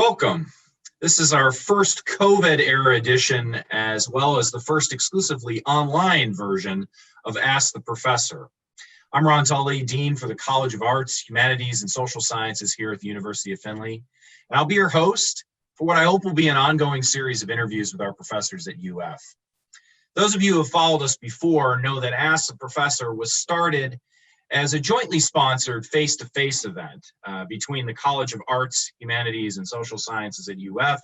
Welcome. This is our first COVID-era edition, as well as the first exclusively online version of Ask the Professor. I'm Ron Tulley, Dean for the College of Arts, Humanities, and Social Sciences here at the University of Findlay. And I'll be your host for what I hope will be an ongoing series of interviews with our professors at UF. Those of you who have followed us before know that Ask the Professor was started as a jointly sponsored face-to-face event between the College of Arts, Humanities, and Social Sciences at UF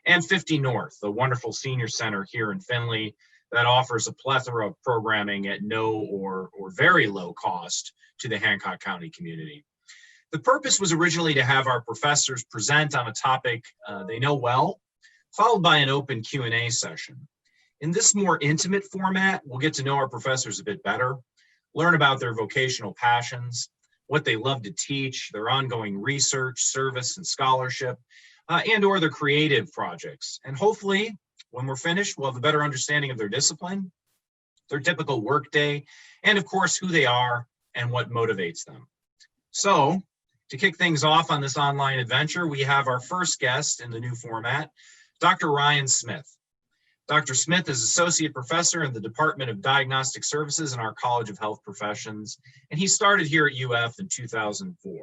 and 50 North, the wonderful senior center here in Findlay that offers a plethora of programming at no or very low cost to the Hancock County community. The purpose was originally to have our professors present on a topic they know well, followed by an open Q&A session. In this more intimate format, we'll get to know our professors a bit better, learn about their vocational passions, what they love to teach, their ongoing research, service, and scholarship, and/or their creative projects. And hopefully, when we're finished, we'll have a better understanding of their discipline, their typical workday, and of course, who they are and what motivates them. So, to kick things off on this online adventure, we have our first guest in the new format, Dr. Ryan Smith. Dr. Smith is Associate Professor in the Department of Diagnostic Services in our College of Health Professions, and he started here at UF in 2004.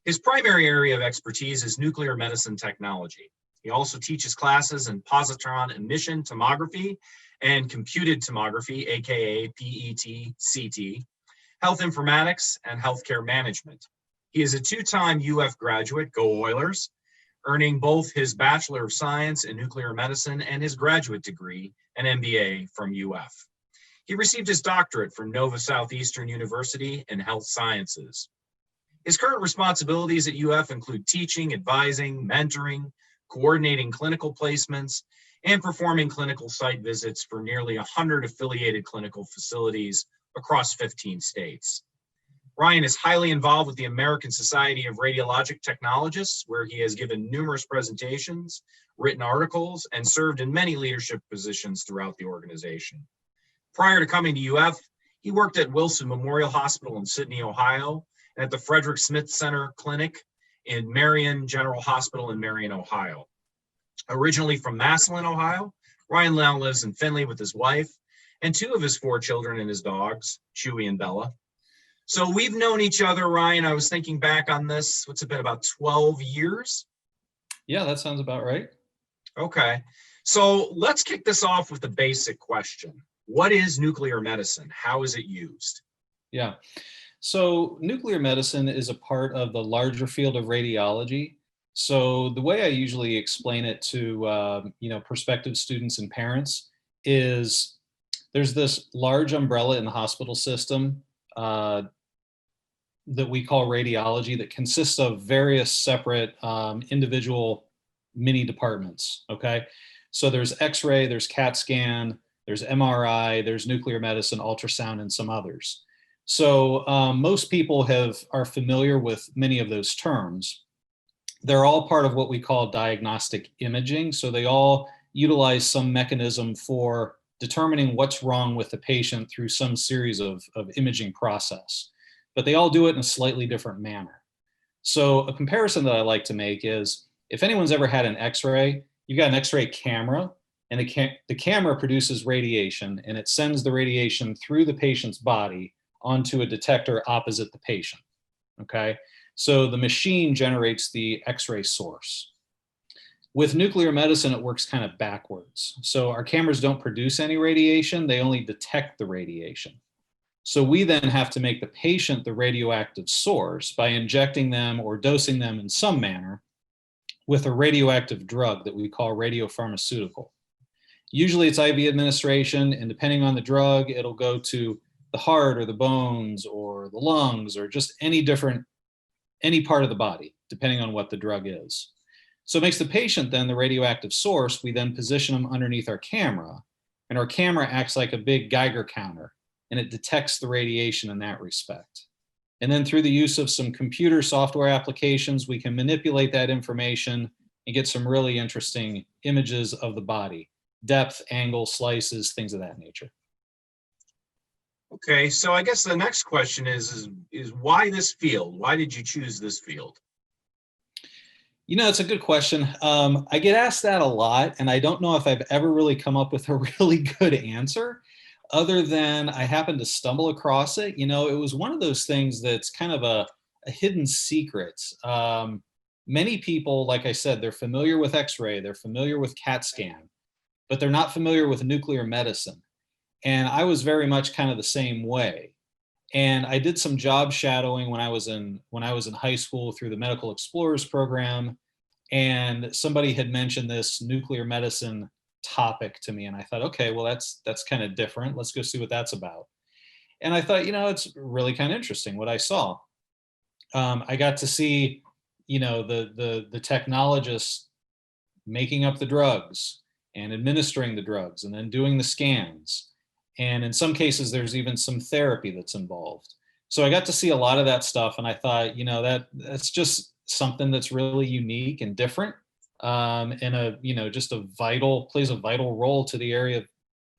His primary area of expertise is nuclear medicine technology. He also teaches classes in positron emission tomography and computed tomography, aka PET-CT, health informatics, and healthcare management. He is a two-time UF graduate, go Oilers, earning both his Bachelor of Science in Nuclear Medicine and his graduate degree, an MBA from UF. He received his doctorate from Nova Southeastern University in Health Sciences. His current responsibilities at UF include teaching, advising, mentoring, coordinating clinical placements, and performing clinical site visits for nearly 100 affiliated clinical facilities across 15 states. Ryan is highly involved with the American Society of Radiologic Technologists, where he has given numerous presentations, written articles, and served in many leadership positions throughout the organization. Prior to coming to UF, he worked at Wilson Memorial Hospital in Sydney, Ohio, and at the Frederick Smith Center Clinic in Marion General Hospital in Marion, Ohio. Originally from Massillon, Ohio, Ryan now lives in Findlay with his wife and two of his 4 children and his dogs, Chewy and Bella. So we've known each other, Ryan, I was thinking back on this, what's it been, about 12 years? Yeah, that sounds about right. Okay, so let's kick this off with a basic question. What is nuclear medicine? How is it used? Yeah, so nuclear medicine is a part of the larger field of radiology. So the way I usually explain it to prospective students and parents is there's this large umbrella in the hospital system that we call radiology that consists of various separate individual mini departments, okay? So there's X-ray, there's CAT scan, there's MRI, there's nuclear medicine, ultrasound, and some others. So most people are familiar with many of those terms. They're all part of what we call diagnostic imaging. So they all utilize some mechanism for determining what's wrong with the patient through some series of imaging process. But they all do it in a slightly different manner. So a comparison that I like to make is, if anyone's ever had an X-ray, you've got an X-ray camera, and the camera produces radiation, and it sends the radiation through the patient's body onto a detector opposite the patient, okay? So the machine generates the X-ray source. With nuclear medicine, it works kind of backwards. So our cameras don't produce any radiation, they only detect the radiation. So we then have to make the patient the radioactive source by injecting them or dosing them in some manner with a radioactive drug that we call radiopharmaceutical. Usually it's IV administration, and depending on the drug, it'll go to the heart or the bones or the lungs or just any part of the body, depending on what the drug is. So it makes the patient then the radioactive source. We then position them underneath our camera, and our camera acts like a big Geiger counter, and it detects the radiation in that respect. And then through the use of some computer software applications, we can manipulate that information and get some really interesting images of the body, depth, angle, slices, things of that nature. Okay, so I guess the next question is why this field? Why did you choose this field? It's a good question. I get asked that a lot, and I don't know if I've ever really come up with a really good answer, other than I happened to stumble across it. It was one of those things that's kind of a hidden secret. Many people, like I said, they're familiar with X-ray, they're familiar with CAT scan, but they're not familiar with nuclear medicine. And I was very much kind of the same way. And I did some job shadowing when I was in high school through the Medical Explorers program, and somebody had mentioned this nuclear medicine topic to me, and I thought, okay, well, that's kind of different. Let's go see what that's about. And I thought, it's really kind of interesting what I saw. I got to see, the technologists making up the drugs and administering the drugs and then doing the scans. And in some cases, there's even some therapy that's involved. So I got to see a lot of that stuff. And I thought, that's just something that's really unique and different. And just plays a vital role to the area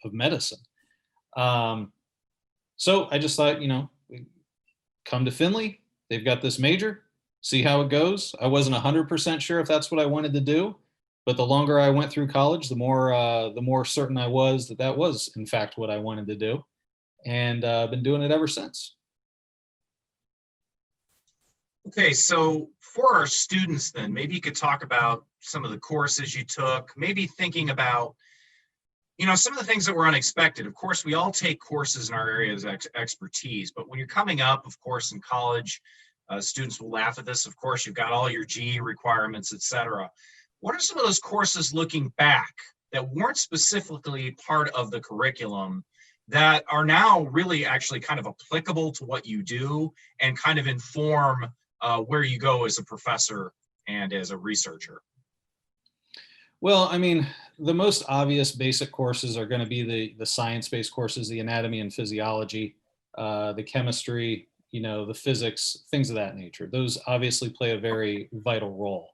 of medicine. So I just thought, come to Findlay. They've got this major, see how it goes. I wasn't 100% sure if that's what I wanted to do, but the longer I went through college, the more certain I was that that was in fact what I wanted to do, and I've been doing it ever since. Okay, so for our students then, maybe you could talk about some of the courses you took, maybe thinking about, some of the things that were unexpected. Of course, we all take courses in our areas of expertise, but when you're coming up, of course, in college, students will laugh at this. Of course, you've got all your GE requirements, et cetera. What are some of those courses looking back that weren't specifically part of the curriculum that are now really actually kind of applicable to what you do and kind of inform where you go as a professor and as a researcher? Well, I mean, the most obvious basic courses are going to be the science-based courses, the anatomy and physiology, the chemistry, the physics, things of that nature. Those obviously play a very vital role.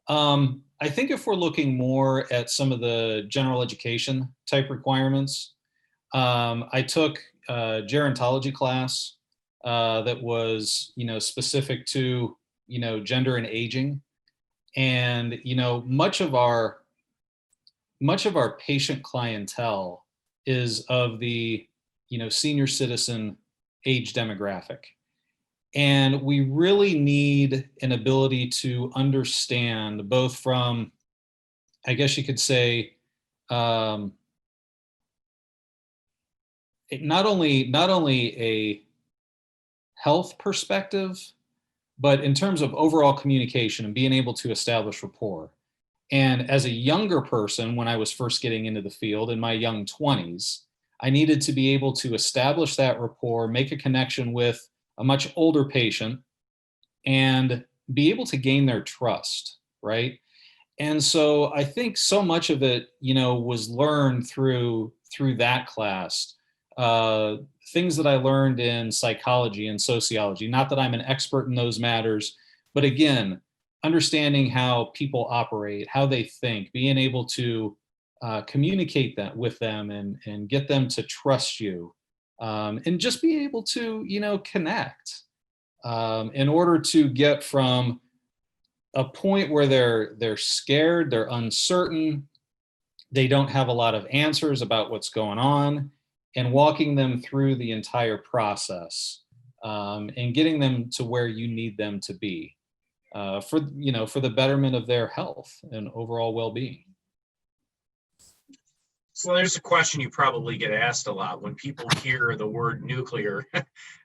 I think if we're looking more at some of the general education type requirements, I took a gerontology class that was, specific to, gender and aging. And, much of our patient clientele is of the, senior citizen age demographic. And we really need an ability to understand both from, I guess you could say, not only a health perspective, but in terms of overall communication and being able to establish rapport. And as a younger person, when I was first getting into the field in my young 20s, I needed to be able to establish that rapport, make a connection with a much older patient, and be able to gain their trust, right? And so I think so much of it, was learned through that class. Things that I learned in psychology and sociology, not that I'm an expert in those matters, but again, understanding how people operate, how they think, being able to communicate that with them and get them to trust you, and just be able to, connect in order to get from a point where they're scared, they're uncertain, they don't have a lot of answers about what's going on, and walking them through the entire process, and getting them to where you need them to be, for the betterment of their health and overall well-being. So there's a question you probably get asked a lot when people hear the word nuclear.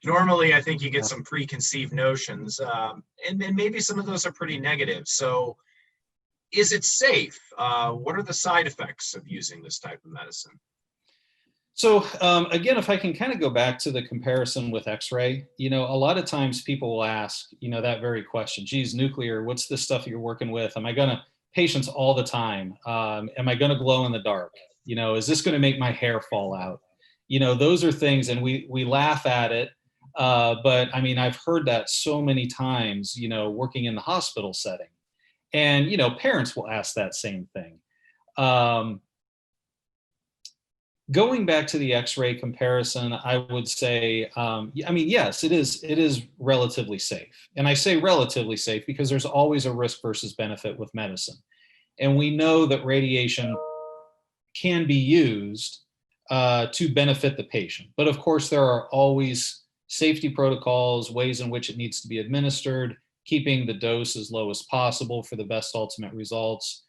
Normally, I think you get some preconceived notions, and maybe some of those are pretty negative. So is it safe? What are the side effects of using this type of medicine? So again, if I can kind of go back to the comparison with X-ray, a lot of times people will ask, that very question, geez, nuclear, what's this stuff you're working with? Am I going to, patients all the time, am I going to glow in the dark? Is this going to make my hair fall out? Those are things, and we laugh at it. But I mean, I've heard that so many times, working in the hospital setting, and, parents will ask that same thing. Going back to the X-ray comparison, I would say, I mean, yes, it is relatively safe. And I say relatively safe because there's always a risk versus benefit with medicine. And we know that radiation can be used to benefit the patient. But of course, there are always safety protocols, ways in which it needs to be administered, keeping the dose as low as possible for the best ultimate results,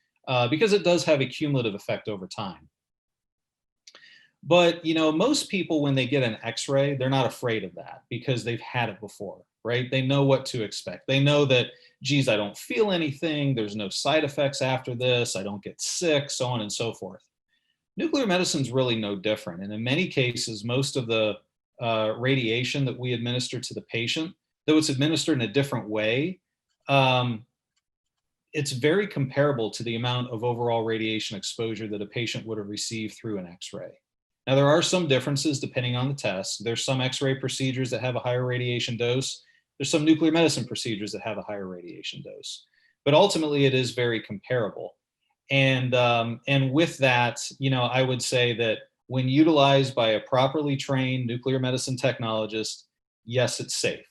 because it does have a cumulative effect over time. But most people, when they get an X-ray, they're not afraid of that because they've had it before, right? They know what to expect. They know that, geez, I don't feel anything. There's no side effects after this. I don't get sick, so on and so forth. Nuclear medicine is really no different. And in many cases, most of the radiation that we administer to the patient, though it's administered in a different way, it's very comparable to the amount of overall radiation exposure that a patient would have received through an X-ray. Now, there are some differences depending on the test. There's some X-ray procedures that have a higher radiation dose. There's some nuclear medicine procedures that have a higher radiation dose. But ultimately, it is very comparable. And with that, I would say that when utilized by a properly trained nuclear medicine technologist, yes, it's safe.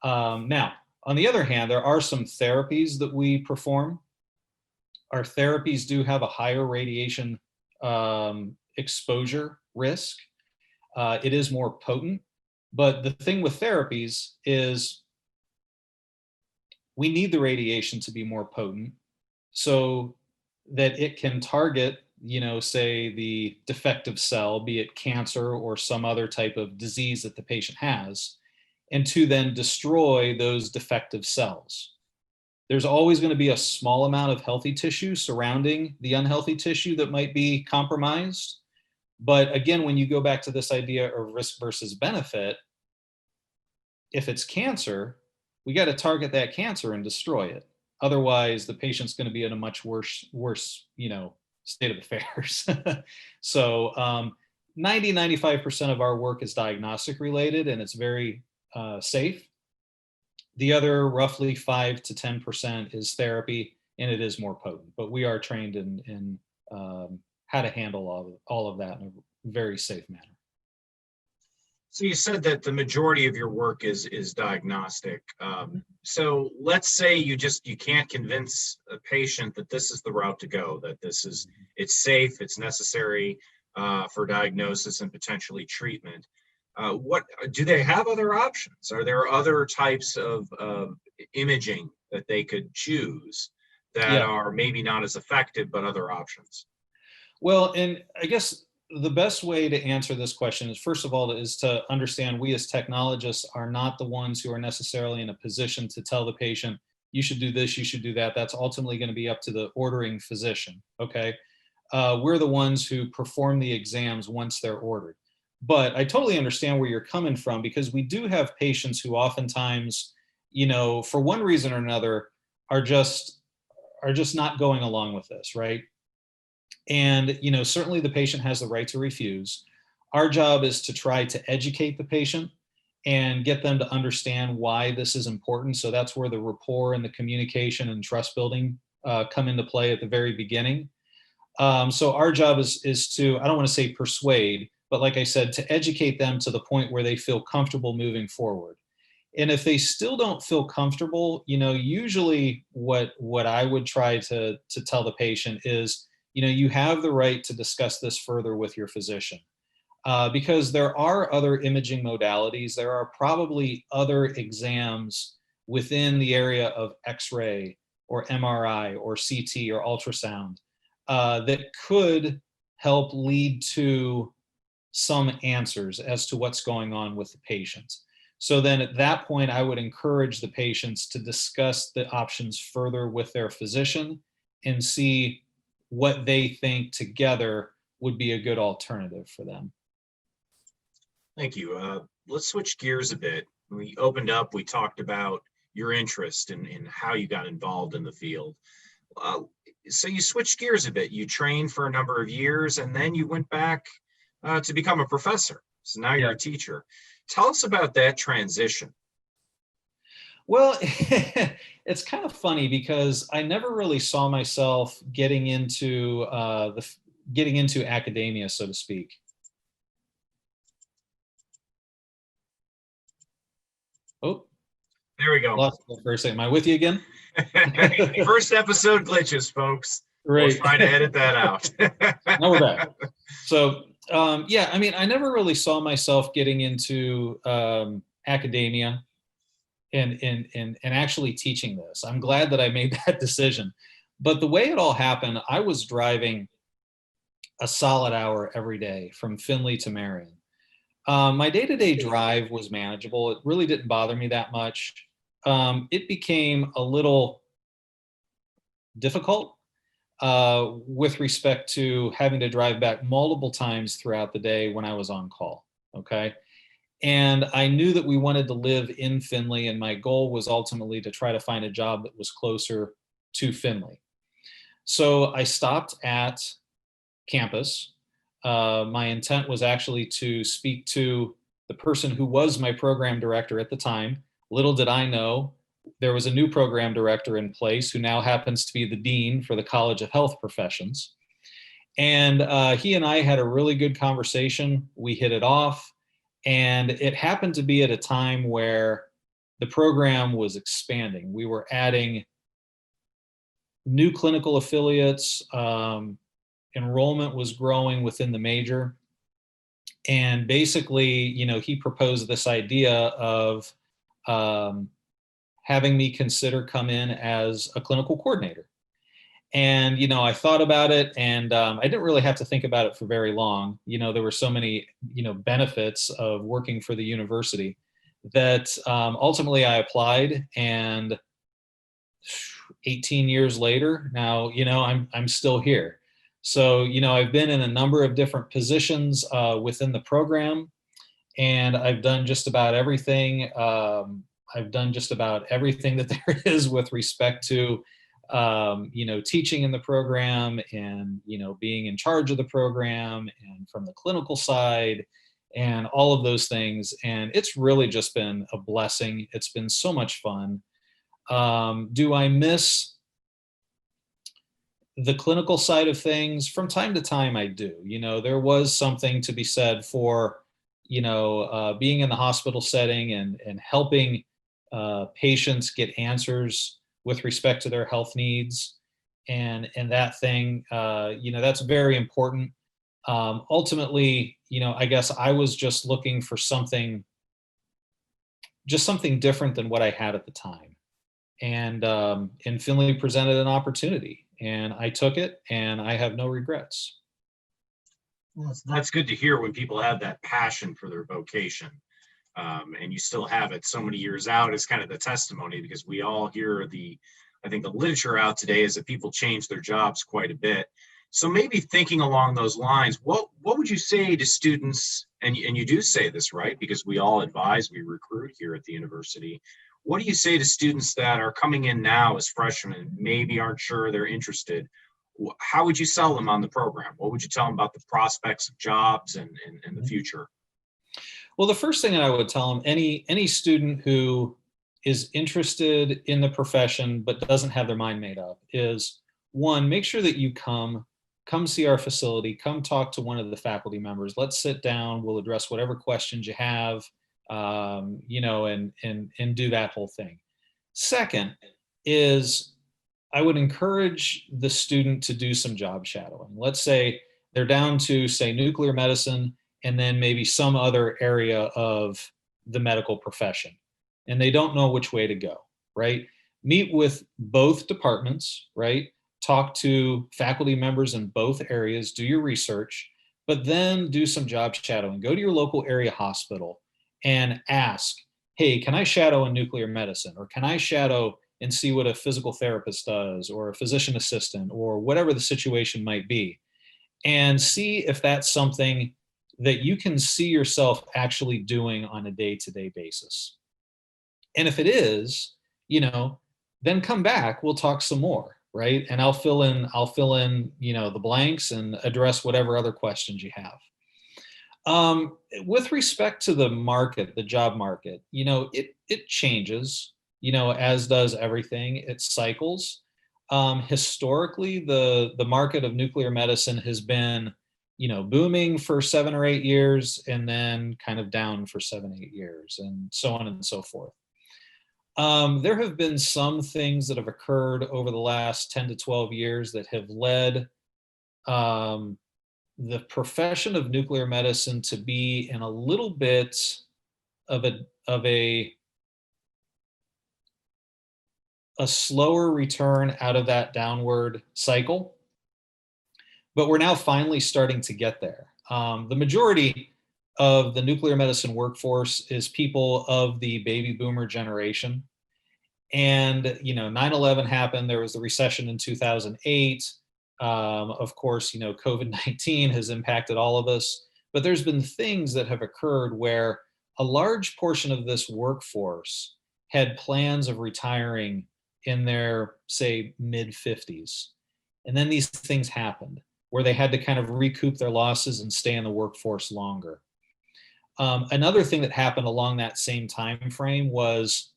Now, on the other hand, there are some therapies that we perform. Our therapies do have a higher radiation exposure risk. It is more potent. But the thing with therapies is we need the radiation to be more potent so that it can target, say the defective cell, be it cancer or some other type of disease that the patient has, and to then destroy those defective cells. There's always going to be a small amount of healthy tissue surrounding the unhealthy tissue that might be compromised. But again, when you go back to this idea of risk versus benefit, if it's cancer, we got to target that cancer and destroy it. Otherwise, the patient's going to be in a much worse, state of affairs. So 95% of our work is diagnostic related, and it's very safe. The other roughly 5 to 10% is therapy, and it is more potent. But we are trained in how to handle all of that in a very safe manner. So you said that the majority of your work is diagnostic. So let's say you can't convince a patient that this is the route to go, that it's safe, it's necessary for diagnosis and potentially treatment. What do they have other options? Are there other types of imaging that they could choose that are maybe not as effective, but other options? Well, and I guess the best way to answer this question is, first of all, is to understand we as technologists are not the ones who are necessarily in a position to tell the patient, you should do this, you should do that. That's ultimately going to be up to the ordering physician, okay? We're the ones who perform the exams once they're ordered. But I totally understand where you're coming from, because we do have patients who oftentimes, for one reason or another, are just not going along with this, right? And, certainly the patient has the right to refuse. Our job is to try to educate the patient and get them to understand why this is important. So that's where the rapport and the communication and trust building come into play at the very beginning. So our job is to, I don't want to say persuade, but like I said, to educate them to the point where they feel comfortable moving forward. And if they still don't feel comfortable, usually what I would try to tell the patient is, you have the right to discuss this further with your physician, because there are other imaging modalities. There are probably other exams within the area of X-ray or MRI or CT or ultrasound that could help lead to some answers as to what's going on with the patient. So then at that point, I would encourage the patients to discuss the options further with their physician and see what they think together would be a good alternative for them. Thank you. Let's switch gears a bit. We opened up, we talked about your interest in how you got involved in the field. So you switched gears a bit. You trained for a number of years, and then you went back to become a professor. So now you're a teacher. Tell us about that transition. Well, it's kind of funny because I never really saw myself getting into academia, so to speak. Oh, There we go. lost it for a second. Am I with you again? First episode glitches, folks. We'll Right. try to edit that out. Now we're back. So, yeah, I mean, I never really saw myself getting into academia and actually teaching this. I'm glad that I made that decision. But the way it all happened, I was driving a solid hour every day from Findlay to Marion. My day-to-day drive was manageable. It really didn't bother me that much. It became a little difficult with respect to having to drive back multiple times throughout the day when I was on call. Okay. And I knew that we wanted to live in Findlay, and my goal was ultimately to try to find a job that was closer to Findlay. So I stopped at campus. My intent was actually to speak to the person who was my program director at the time. Little did I know, there was a new program director in place who now happens to be the dean for the College of Health Professions. And he and I had a really good conversation. We hit it off. And it happened to be at a time where the program was expanding. We were adding new clinical affiliates. Enrollment was growing within the major. And basically, you know, he proposed this idea of having me consider come in as a clinical coordinator. And, you know, I thought about it, and I didn't really have to think about it for very long. You know, there were so many, you know, benefits of working for the university that ultimately I applied, and 18 years later, now, you know, I'm still here. So, you know, I've been in a number of different positions within the program, and I've done just about everything. I've done just about everything that there is with respect to you know, teaching in the program, and, you know, being in charge of the program, and from the clinical side, and all of those things. And it's really just been a blessing. It's been so much fun. Do I miss the clinical side of things? From time to time, I do. You know, there was something to be said for, you know, being in the hospital setting and helping patients get answers with respect to their health needs, and that thing, you know, that's very important. Ultimately, you know, I guess I was just looking for something, just something different than what I had at the time. And Finley presented an opportunity, and I took it, and I have no regrets. Well, that's good to hear when people have that passion for their vocation. And you still have it so many years out is kind of the testimony, because we all hear I think the literature out today is that people change their jobs quite a bit. So maybe thinking along those lines, what would you say to students, and you do say this, right? Because we all advise, we recruit here at the university. What do you say to students that are coming in now as freshmen, maybe aren't sure they're interested? How would you sell them on the program? What would you tell them about the prospects of jobs and the future? Well, the first thing that I would tell them, any student who is interested in the profession but doesn't have their mind made up, is one, make sure that you come see our facility, come talk to one of the faculty members. Let's sit down. We'll address whatever questions you have, you know, and do that whole thing. Second is, I would encourage the student to do some job shadowing. Let's say they're down to, say, nuclear medicine, and then maybe some other area of the medical profession, and they don't know which way to go, right? Meet with both departments, right? Talk to faculty members in both areas, do your research, but then do some job shadowing. Go to your local area hospital and ask, hey, can I shadow in nuclear medicine? Or can I shadow and see what a physical therapist does, or a physician assistant, or whatever the situation might be? And see if that's something that you can see yourself actually doing on a day-to-day basis. And if it is, you know, then come back, we'll talk some more, right? And I'll fill in, you know, the blanks and address whatever other questions you have. With respect to the market, the job market, you know, it changes, you know, as does everything. It cycles. Historically, the market of nuclear medicine has been, you know, booming for 7 or 8 years, and then kind of down for 7, 8 years, and so on and so forth. There have been some things that have occurred over the last 10 to 12 years that have led um, the profession of nuclear medicine to be in a little bit of a slower return out of that downward cycle. But we're now finally starting to get there. The majority of the nuclear medicine workforce is people of the baby boomer generation. And, 9/11 happened. There was the recession in 2008. Of course, COVID-19 has impacted all of us. But there's been things that have occurred where a large portion of this workforce had plans of retiring in their, say, mid 50s. And then these things happened where they had to kind of recoup their losses and stay in the workforce longer. Another thing that happened along that same time frame was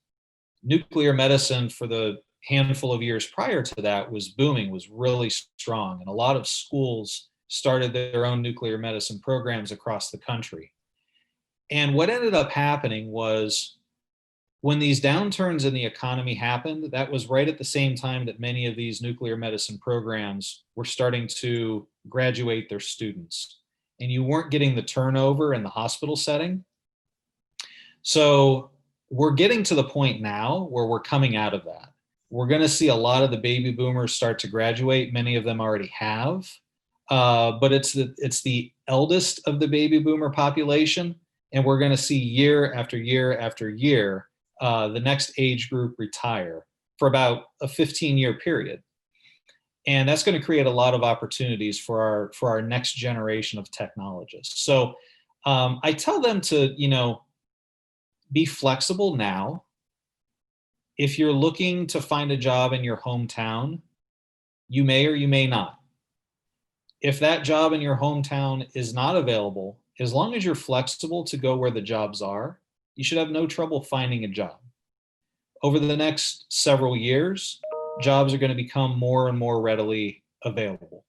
nuclear medicine for the handful of years prior to that was booming, was really strong. And a lot of schools started their own nuclear medicine programs across the country. And what ended up happening was when these downturns in the economy happened, that was right at the same time that many of these nuclear medicine programs were starting to graduate their students. And you weren't getting the turnover in the hospital setting. So we're getting to the point now where we're coming out of that. We're going to see a lot of the baby boomers start to graduate. Many of them already have. But it's the eldest of the baby boomer population. And we're going to see year after year after year the next age group retire for about a 15-year period. And that's going to create a lot of opportunities for our next generation of technologists. So I tell them to, be flexible now. If you're looking to find a job in your hometown, you may or you may not. If that job in your hometown is not available, as long as you're flexible to go where the jobs are, you should have no trouble finding a job. Over the next several years, jobs are going to become more and more readily available.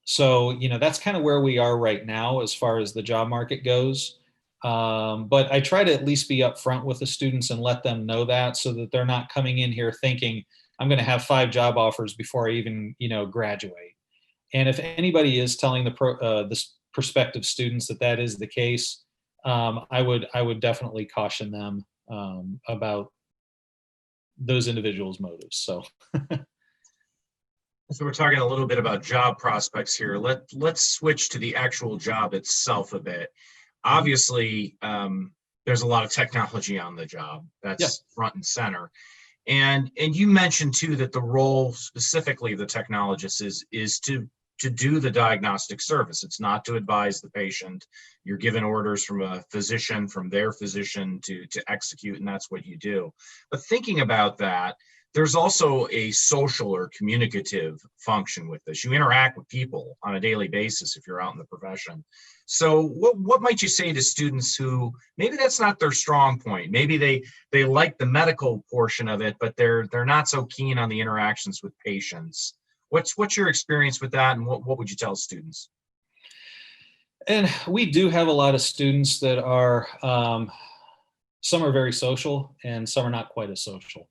So, that's kind of where we are right now as far as the job market goes. But I try to at least be upfront with the students and let them know that so that they're not coming in here thinking, I'm going to have 5 job offers before I even, graduate. And if anybody is telling this prospective students that is the case, I would definitely caution them about those individuals' motives. So we're talking a little bit about job prospects here. Let's switch to the actual job itself a bit. Obviously, there's a lot of technology on the job. That's front and center. And you mentioned too that the role specifically of the technologist is to do the diagnostic service. It's not to advise the patient. You're given orders from a physician, from their physician to execute, and that's what you do. But thinking about that, there's also a social or communicative function with this. You interact with people on a daily basis if you're out in the profession. So what might you say to students who maybe that's not their strong point? Maybe they like the medical portion of it, but they're not so keen on the interactions with patients. What's your experience with that, and what would you tell students? And we do have a lot of students that are, some are very social and some are not quite as social.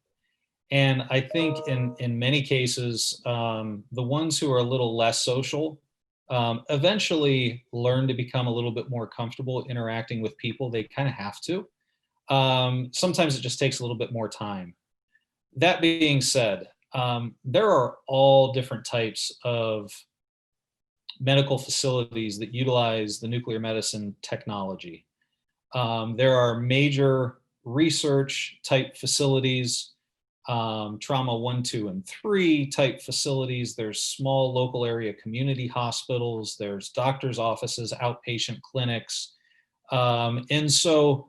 And I think in many cases, the ones who are a little less social eventually learn to become a little bit more comfortable interacting with people. They kind of have to. Sometimes it just takes a little bit more time. That being said, there are all different types of medical facilities that utilize the nuclear medicine technology. There are major research type facilities, trauma 1, 2, and 3 type facilities. There's small local area community hospitals. There's doctor's offices, outpatient clinics. And so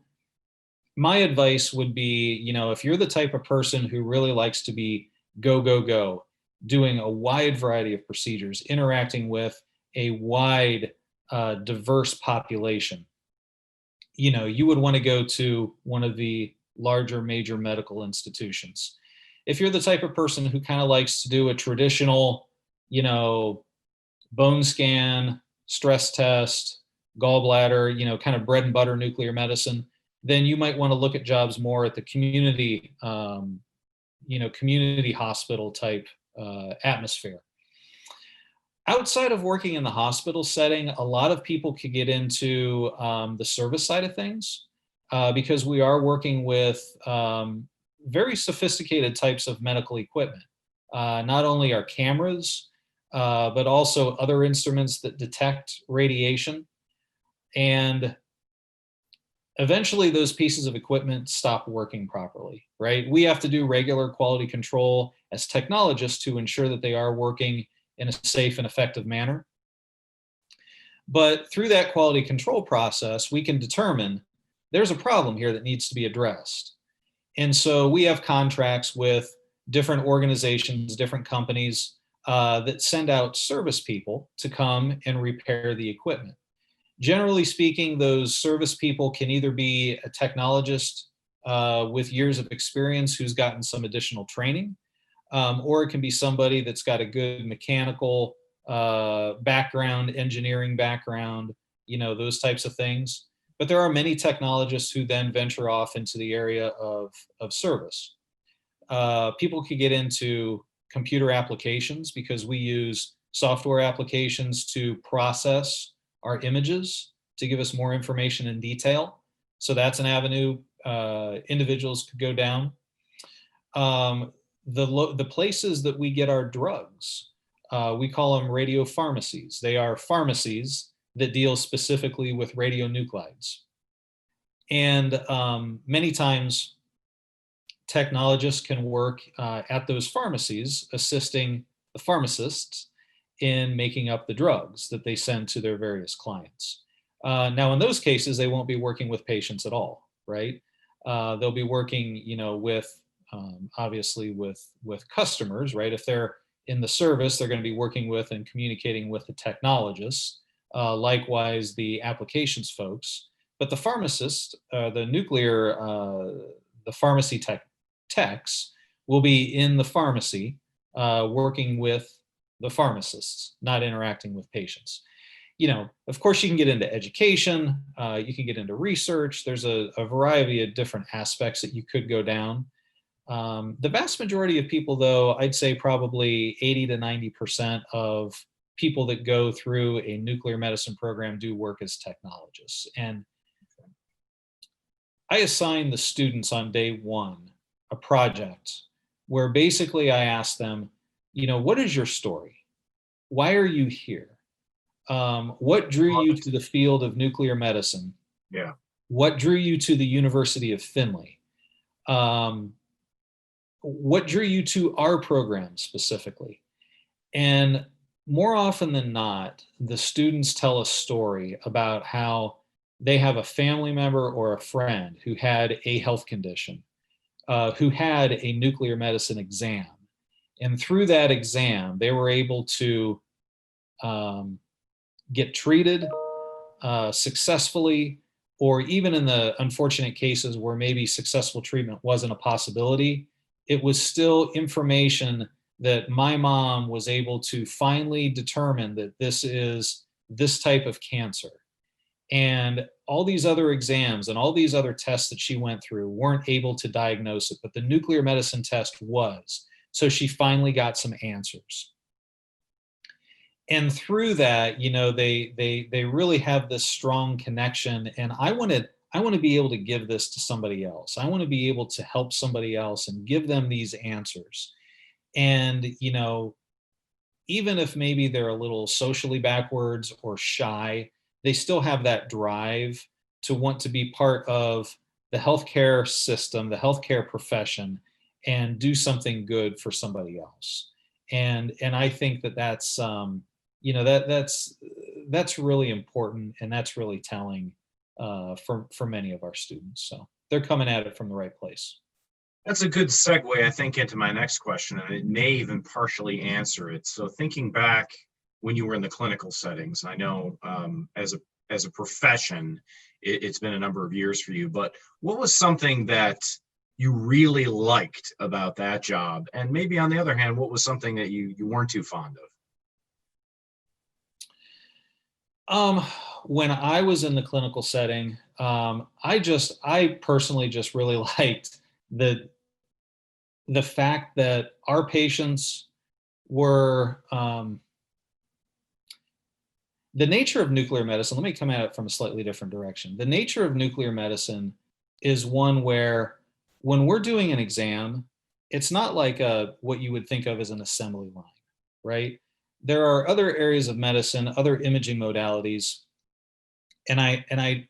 my advice would be, if you're the type of person who really likes to be go, doing a wide variety of procedures, interacting with a wide, diverse population, you would want to go to one of the larger major medical institutions. If you're the type of person who kind of likes to do a traditional, bone scan, stress test, gallbladder, kind of bread and butter nuclear medicine, then you might want to look at jobs more at the community, community hospital type atmosphere. Outside of working in the hospital setting, a lot of people could get into the service side of things because we are working with very sophisticated types of medical equipment. Not only our cameras, but also other instruments that detect radiation. And eventually those pieces of equipment stop working properly, right? We have to do regular quality control as technologists to ensure that they are working in a safe and effective manner. But through that quality control process, we can determine there's a problem here that needs to be addressed. And so we have contracts with different organizations, different companies that send out service people to come and repair the equipment. Generally speaking, those service people can either be a technologist with years of experience who's gotten some additional training, or it can be somebody that's got a good mechanical background, engineering background, those types of things. But there are many technologists who then venture off into the area of service. People could get into computer applications because we use software applications to process our images to give us more information in detail. So that's an avenue individuals could go down. The places that we get our drugs, we call them radio pharmacies. They are pharmacies that deal specifically with radionuclides. And many times technologists can work at those pharmacies, assisting the pharmacists in making up the drugs that they send to their various clients. Now, in those cases, they won't be working with patients at all, right? They'll be working, with obviously with customers, right? If they're in the service, they're going to be working with and communicating with the technologists, likewise the applications folks. But the pharmacist, the pharmacy techs will be in the pharmacy working with the pharmacists, not interacting with patients. Of course, you can get into education, you can get into research. There's a variety of different aspects that you could go down. The vast majority of people, though, I'd say probably 80 to 90% of people that go through a nuclear medicine program do work as technologists. And I assign the students on day one a project where basically I ask them, what is your story? Why are you here? What drew you to the field of nuclear medicine? Yeah. What drew you to the University of Findlay? What drew you to our program specifically? And more often than not, the students tell a story about how they have a family member or a friend who had a health condition, who had a nuclear medicine exam. And through that exam, they were able to get treated successfully, or even in the unfortunate cases where maybe successful treatment wasn't a possibility, it was still information that my mom was able to finally determine that this is this type of cancer. And all these other exams and all these other tests that she went through weren't able to diagnose it, but the nuclear medicine test was. So she finally got some answers. And through that, they really have this strong connection. And I want to be able to give this to somebody else. I want to be able to help somebody else and give them these answers. And, even if maybe they're a little socially backwards or shy, they still have that drive to want to be part of the healthcare system, the healthcare profession, and do something good for somebody else. And I think that's that's really important, and that's really telling for many of our students. So they're coming at it from the right place. That's a good segue, I think, into my next question, and it may even partially answer it. So thinking back when you were in the clinical settings, I know as a profession, it's been a number of years for you, but what was something that you really liked about that job? And maybe on the other hand, what was something that you weren't too fond of? When I was in the clinical setting, I personally just really liked the fact that our patients were, the nature of nuclear medicine. Let me come at it from a slightly different direction. The nature of nuclear medicine is one where when we're doing an exam, it's not like what you would think of as an assembly line, right? There are other areas of medicine, other imaging modalities, and I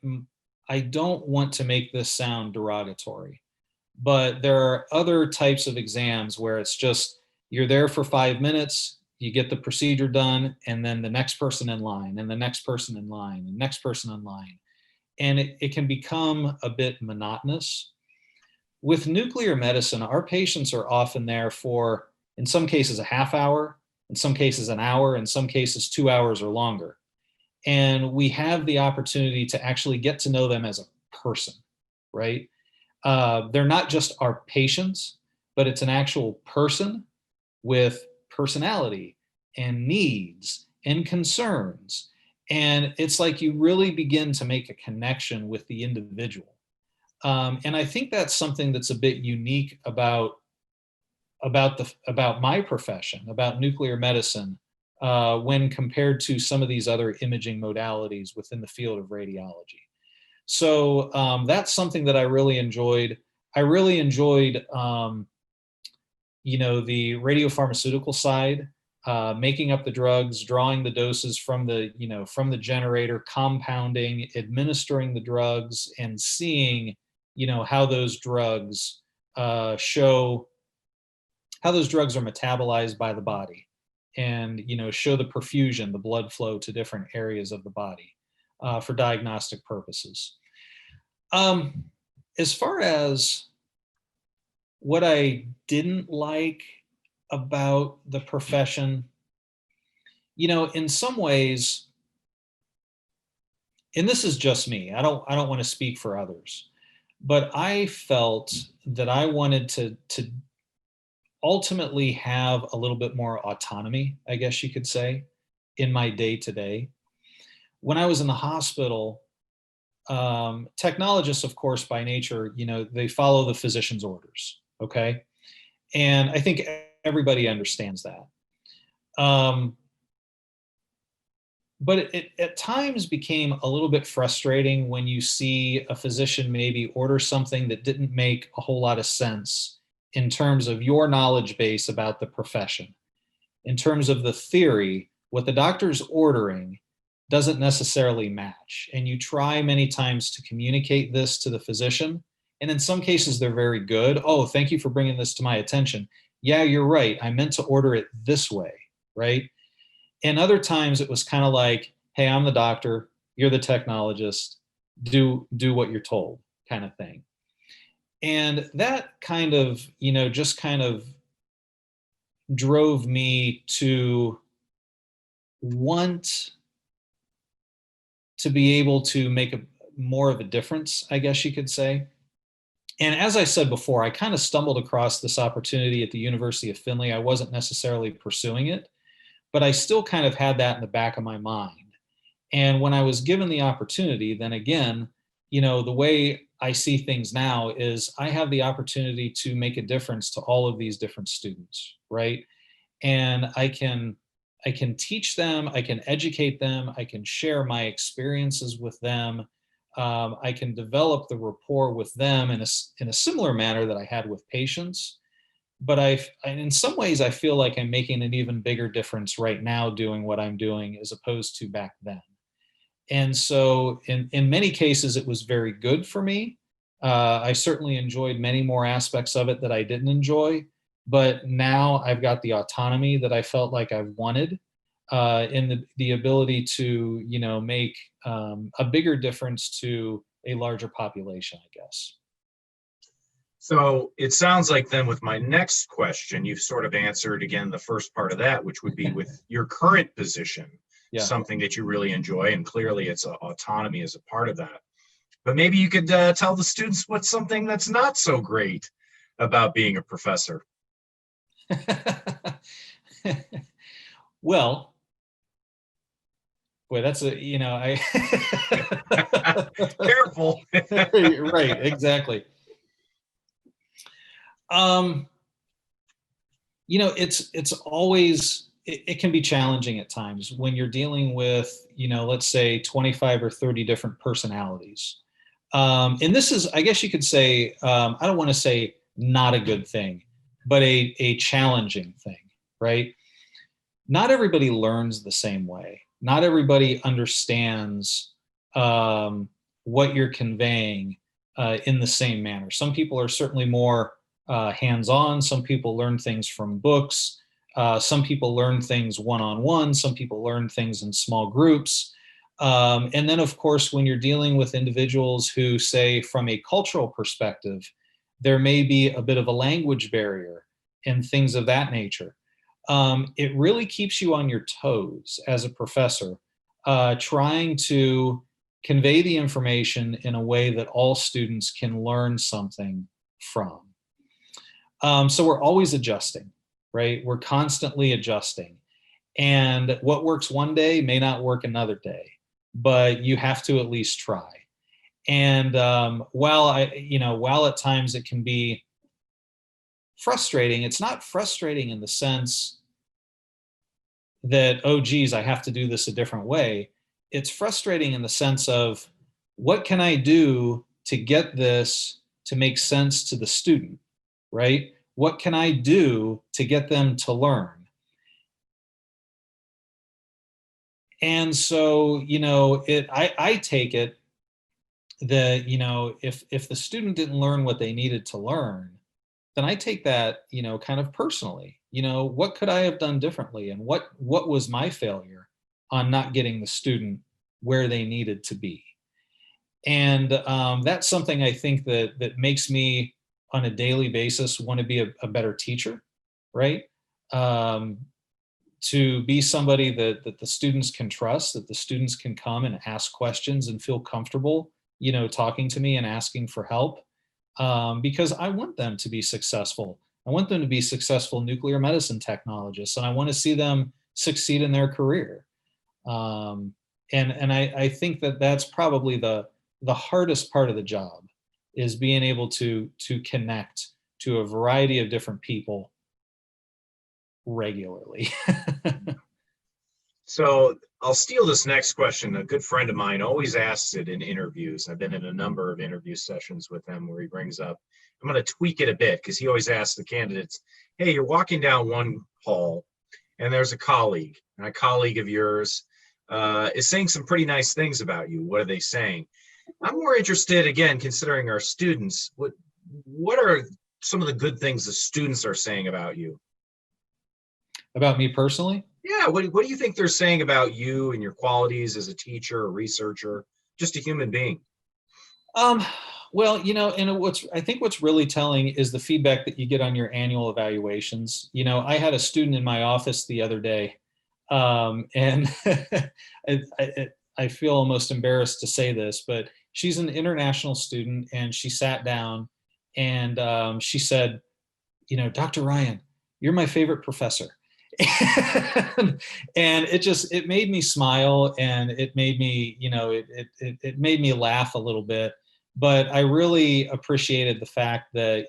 don't want to make this sound derogatory, but there are other types of exams where it's just you're there for 5 minutes, you get the procedure done, and then the next person in line, and the next person in line, and the next person in line. And it can become a bit monotonous. With nuclear medicine, our patients are often there for, in some cases, a half hour, in some cases, an hour, in some cases, 2 hours or longer. And we have the opportunity to actually get to know them as a person, right? They're not just our patients, but it's an actual person with personality and needs and concerns. And it's like you really begin to make a connection with the individual. And I think that's something that's a bit unique about my profession, about nuclear medicine, when compared to some of these other imaging modalities within the field of radiology. So that's something that I really enjoyed. I really enjoyed, the radiopharmaceutical side, making up the drugs, drawing the doses from the generator, compounding, administering the drugs, and seeing, how those drugs show how those drugs are metabolized by the body, and show the perfusion, the blood flow to different areas of the body for diagnostic purposes. As far as what I didn't like about the profession, in some ways, and this is just me, I don't want to speak for others, but I felt that I wanted to ultimately have a little bit more autonomy, I guess you could say, in my day-to-day. When I was in the hospital, technologists, of course, by nature, they follow the physician's orders, okay? And I think everybody understands that. But it at times became a little bit frustrating when you see a physician maybe order something that didn't make a whole lot of sense in terms of your knowledge base about the profession. In terms of the theory, what the doctor's ordering doesn't necessarily match. And you try many times to communicate this to the physician. And in some cases, they're very good. Oh, thank you for bringing this to my attention. Yeah, you're right. I meant to order it this way, right? And other times it was kind of like, hey, I'm the doctor, you're the technologist, do what you're told, kind of thing. And that kind of, just kind of drove me to want to be able to make more of a difference, I guess you could say. And as I said before, I kind of stumbled across this opportunity at the University of Findlay. I wasn't necessarily pursuing it, but I still kind of had that in the back of my mind. And when I was given the opportunity, then again, the way I see things now is I have the opportunity to make a difference to all of these different students, right? And I can teach them, I can educate them, I can share my experiences with them. I can develop the rapport with them in a similar manner that I had with patients. But in some ways, I feel like I'm making an even bigger difference right now doing what I'm doing as opposed to back then. And so in many cases, it was very good for me. I certainly enjoyed many more aspects of it that I didn't enjoy. But now I've got the autonomy that I felt like I've wanted, in the ability to, make a bigger difference to a larger population, I guess. So it sounds like then with my next question, you've sort of answered again the first part of that, which would be with your current position, Yeah. something that you really enjoy, and clearly it's autonomy as a part of that. But maybe you could tell the students what's something that's not so great about being a professor. Well, Boy, that's a, I, Careful. right, exactly. Um, it's always, it can be challenging at times when you're dealing with, let's say 25 or 30 different personalities. And this is, I guess you could say, I don't want to say not a good thing, but a challenging thing, right? Not everybody learns the same way. Not everybody understands what you're conveying in the same manner. Some people are certainly more hands-on. Some people learn things from books. Some people learn things one-on-one. Some people learn things in small groups. And then, of course, when you're dealing with individuals who, say, from a cultural perspective, there may be a bit of a language barrier and things of that nature. It really keeps you on your toes as a professor, trying to convey the information in a way that all students can learn something from. So we're always adjusting, right? We're constantly adjusting. And what works one day may not work another day, but you have to at least try. And while at times it can be frustrating, it's not frustrating in the sense that, oh, geez, I have to do this a different way. It's frustrating in the sense of, what can I do to get this to make sense to the student, right? What can I do to get them to learn? And so, I take it that, if the student didn't learn what they needed to learn, then I take that, kind of personally. What could I have done differently, and what was my failure on not getting the student where they needed to be? And that's something I think that makes me, on a daily basis, want to be a better teacher, right? Um, to be somebody that the students can trust, that the students can come and ask questions and feel comfortable, talking to me and asking for help, because I want them to be successful. I want them to be successful nuclear medicine technologists, and I want to see them succeed in their career. And I think that that's probably the hardest part of the job, is being able to connect to a variety of different people regularly. So I'll steal this next question. A good friend of mine always asks it in interviews. I've been in a number of interview sessions with him where he brings up, I'm going to tweak it a bit, because he always asks the candidates, hey, you're walking down one hall and there's a colleague, and a colleague of yours is saying some pretty nice things about you. What are they saying? I'm more interested, again, considering our students, what are some of the good things the students are saying about you? About me personally? Yeah, what do you think they're saying about you and your qualities as a teacher, a researcher, just a human being? Um, well, and I think what's really telling is the feedback that you get on your annual evaluations. I had a student in my office the other day, and I feel almost embarrassed to say this, but she's an international student, and she sat down and she said, Dr. Ryan, you're my favorite professor. And it made me smile, and it made me, it made me laugh a little bit. But I really appreciated the fact that,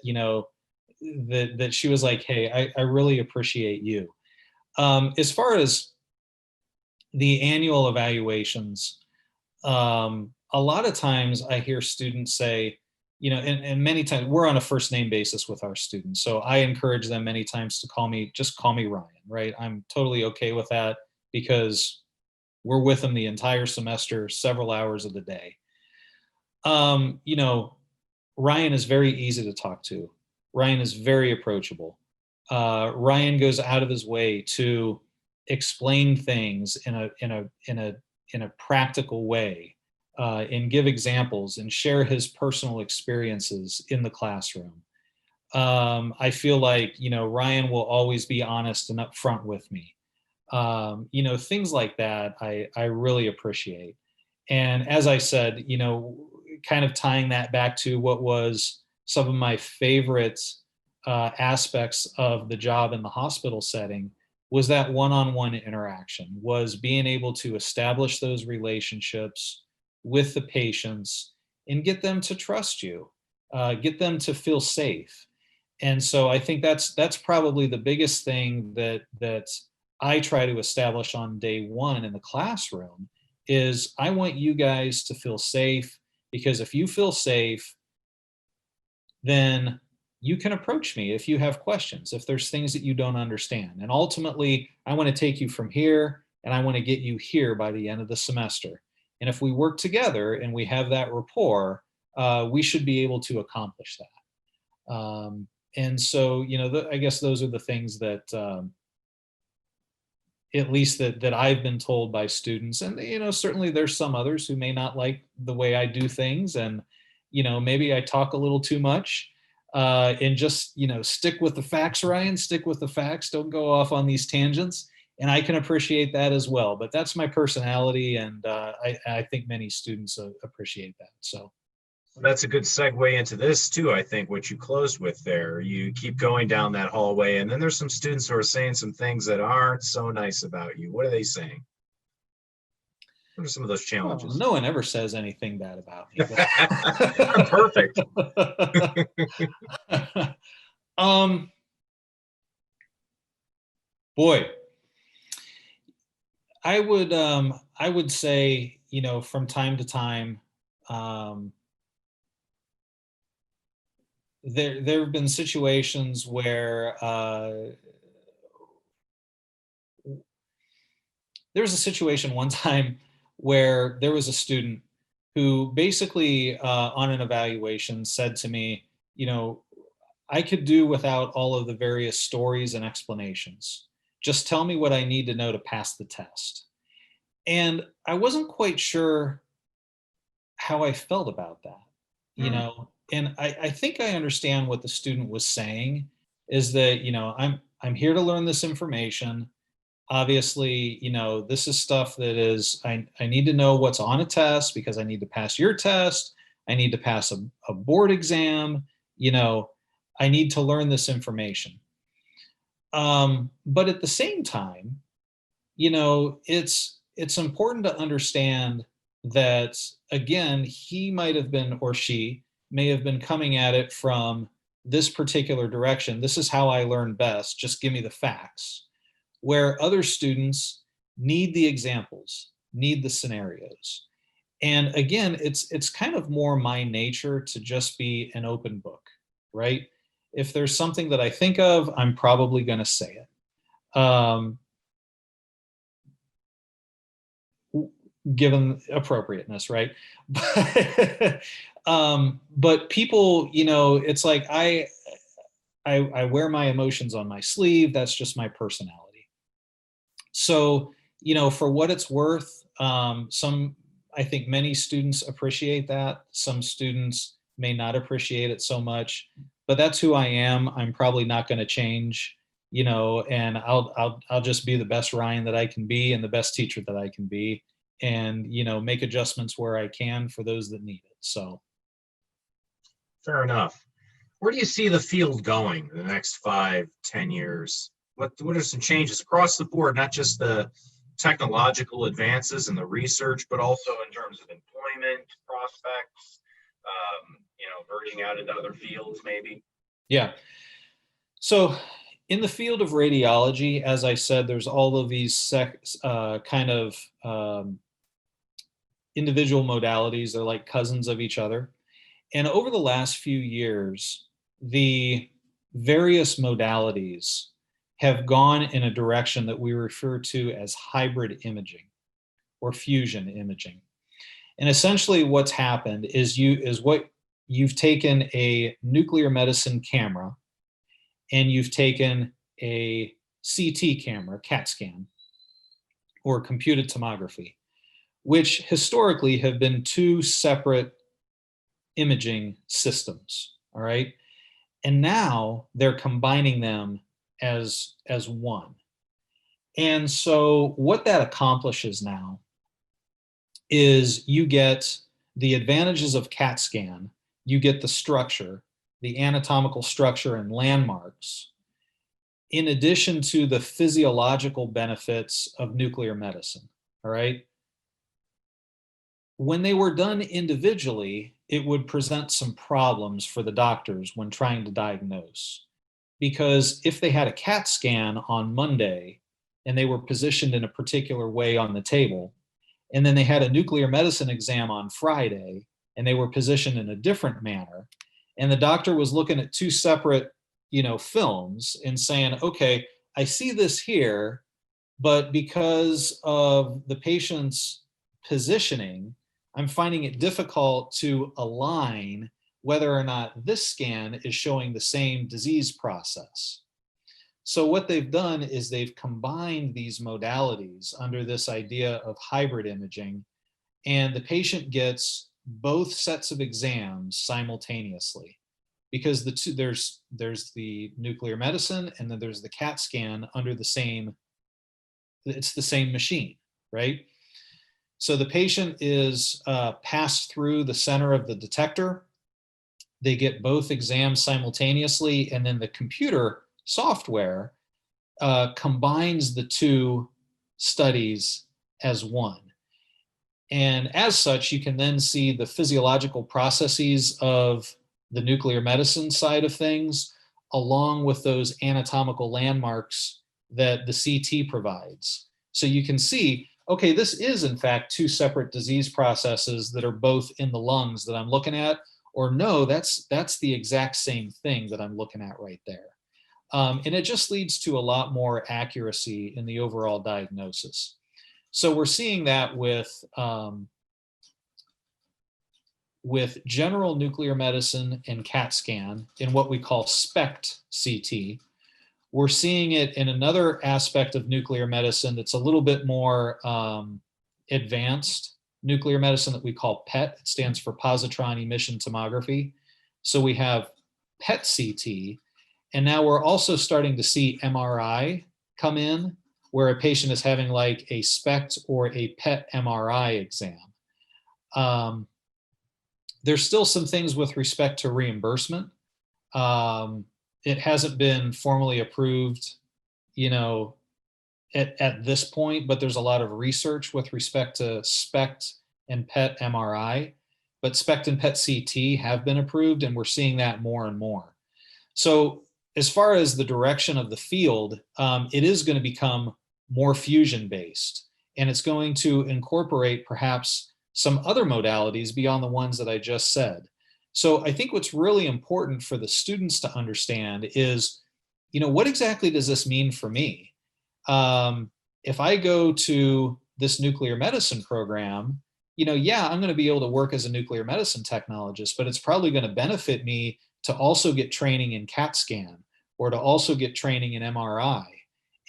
that she was like, hey, I really appreciate you. As far as the annual evaluations, a lot of times I hear students say, and many times we're on a first name basis with our students. So I encourage them many times to just call me Ryan, right? I'm totally okay with that, because we're with them the entire semester, several hours of the day. Ryan is very easy to talk to. Ryan is very approachable. Ryan goes out of his way to explain things in a practical way, and give examples and share his personal experiences in the classroom. I feel like, Ryan will always be honest and upfront with me. Things like that, I really appreciate. And as I said, kind of tying that back to what was some of my favorite aspects of the job in the hospital setting, was that one-on-one interaction, was being able to establish those relationships with the patients and get them to trust you, get them to feel safe. And so I think that's probably the biggest thing that I try to establish on day one in the classroom is I want you guys to feel safe, because if you feel safe, then you can approach me if you have questions, if there's things that you don't understand. And ultimately, I want to take you from here and I want to get you here by the end of the semester. And if we work together and we have that rapport, we should be able to accomplish that. And so, I guess those are the things that, at least that I've been told by students. And, certainly there's some others who may not like the way I do things. And, maybe I talk a little too much. And just, stick with the facts, Ryan, stick with the facts. Don't go off on these tangents. And I can appreciate that as well. But that's my personality. And I think many students appreciate that. So. That's a good segue into this too. I think what you closed with there, you keep going down that hallway and then there's some students who are saying some things that aren't so nice about you. What are they saying? What are some of those challenges? Oh, no one ever says anything bad about me. I'm perfect. Boy, I would say, from time to time, there have been situations where there was a situation one time where there was a student who basically on an evaluation said to me, I could do without all of the various stories and explanations. Just tell me what I need to know to pass the test. And I wasn't quite sure how I felt about that, and I think I understand what the student was saying is that, I'm here to learn this information. Obviously, this is stuff that is, I need to know what's on a test because I need to pass your test. I need to pass a board exam. I need to learn this information. But at the same time, it's important to understand that, again, he might have been, or she may have been coming at it from this particular direction. This is how I learn best. Just give me the facts. Where other students need the examples, need the scenarios. And again, it's kind of more my nature to just be an open book, right? If there's something that I think of, I'm probably going to say it. Given appropriateness, right? But people, it's like I wear my emotions on my sleeve. That's just my personality. So, for what it's worth, I think many students appreciate that. Some students may not appreciate it so much, but that's who I am. I'm probably not going to change, and I'll just be the best Ryan that I can be and the best teacher that I can be, and, make adjustments where I can for those that need it. So. Fair enough. Where do you see the field going in the next 5-10 years? What are some changes across the board, not just the technological advances and the research, but also in terms of employment prospects, verging out into other fields maybe? Yeah. So in the field of radiology, as I said, there's all of these kind of individual modalities. They're like cousins of each other. And over the last few years, the various modalities have gone in a direction that we refer to as hybrid imaging or fusion imaging. And essentially what's happened is you've taken a nuclear medicine camera and you've taken a CT camera, CAT scan, or computed tomography, which historically have been two separate imaging systems, all right? And now they're combining them as one. And so what that accomplishes now is you get the advantages of CAT scan, you get the structure, the anatomical structure and landmarks, in addition to the physiological benefits of nuclear medicine, all right? When they were done individually, it would present some problems for the doctors when trying to diagnose. Because if they had a CAT scan on Monday and they were positioned in a particular way on the table, and then they had a nuclear medicine exam on Friday and they were positioned in a different manner, and the doctor was looking at two separate, films and saying, okay, I see this here, but because of the patient's positioning, I'm finding it difficult to align whether or not this scan is showing the same disease process. So what they've done is they've combined these modalities under this idea of hybrid imaging, and the patient gets both sets of exams simultaneously, because there's the nuclear medicine and then there's the CAT scan under it's the same machine, right? So the patient is passed through the center of the detector. They get both exams simultaneously, and then the computer software combines the two studies as one. And as such, you can then see the physiological processes of the nuclear medicine side of things, along with those anatomical landmarks that the CT provides. So you can see, okay, this is in fact two separate disease processes that are both in the lungs that I'm looking at, or no, that's the exact same thing that I'm looking at right there. And it just leads to a lot more accuracy in the overall diagnosis. So we're seeing that with general nuclear medicine and CAT scan in what we call SPECT CT. We're seeing it in another aspect of nuclear medicine that's a little bit more advanced nuclear medicine that we call PET. It stands for positron emission tomography. So we have PET CT, and now we're also starting to see MRI come in, where a patient is having like a SPECT or a PET MRI exam. There's still some things with respect to reimbursement. It hasn't been formally approved, at this point, but there's a lot of research with respect to SPECT and PET MRI. But SPECT and PET CT have been approved, and we're seeing that more and more. So as far as the direction of the field, it is going to become more fusion-based, and it's going to incorporate perhaps some other modalities beyond the ones that I just said. So I think what's really important for the students to understand is, what exactly does this mean for me? If I go to this nuclear medicine program, yeah, I'm going to be able to work as a nuclear medicine technologist, but it's probably going to benefit me to also get training in CAT scan, or to also get training in MRI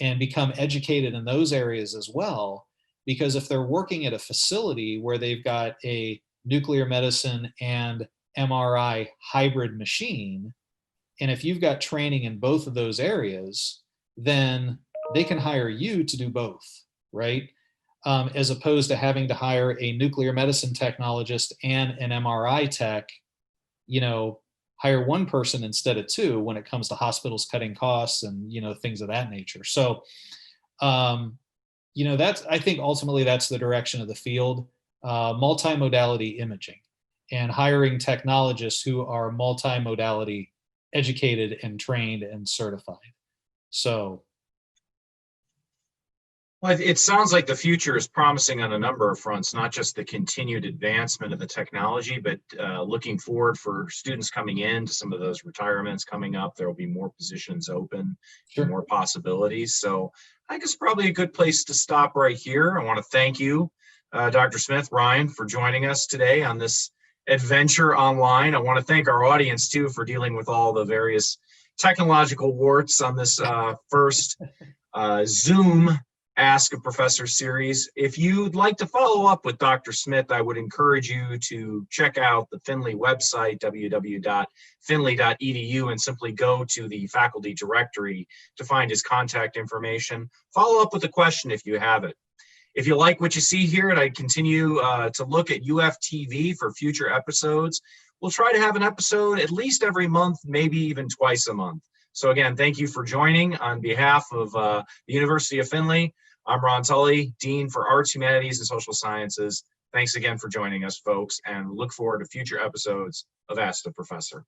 and become educated in those areas as well. Because if they're working at a facility where they've got a nuclear medicine and MRI hybrid machine, and if you've got training in both of those areas, then they can hire you to do both, right? As opposed to having to hire a nuclear medicine technologist and an MRI tech, hire one person instead of two when it comes to hospitals cutting costs and, things of that nature. So, I think ultimately that's the direction of the field, multimodality imaging, and hiring technologists who are multimodality educated and trained and certified. So. Well, it sounds like the future is promising on a number of fronts, not just the continued advancement of the technology, but looking forward for students coming in to some of those retirements coming up. There will be more positions open, Sure. more possibilities. So I guess probably a good place to stop right here. I want to thank you, Dr. Smith, Ryan, for joining us today on this adventure online. I want to thank our audience too for dealing with all the various technological warts on this first Zoom Ask a Professor series. If you'd like to follow up with Dr. Smith, I would encourage you to check out the Findlay website, www.findlay.edu, and simply go to the faculty directory to find his contact information. Follow up with a question if you have it. If you like what you see here, and I continue to look at UFTV for future episodes, we'll try to have an episode at least every month, maybe even twice a month. So again, thank you for joining. On behalf of the University of Findlay, I'm Ron Tulley, Dean for Arts, Humanities, and Social Sciences. Thanks again for joining us, folks, and look forward to future episodes of Ask the Professor.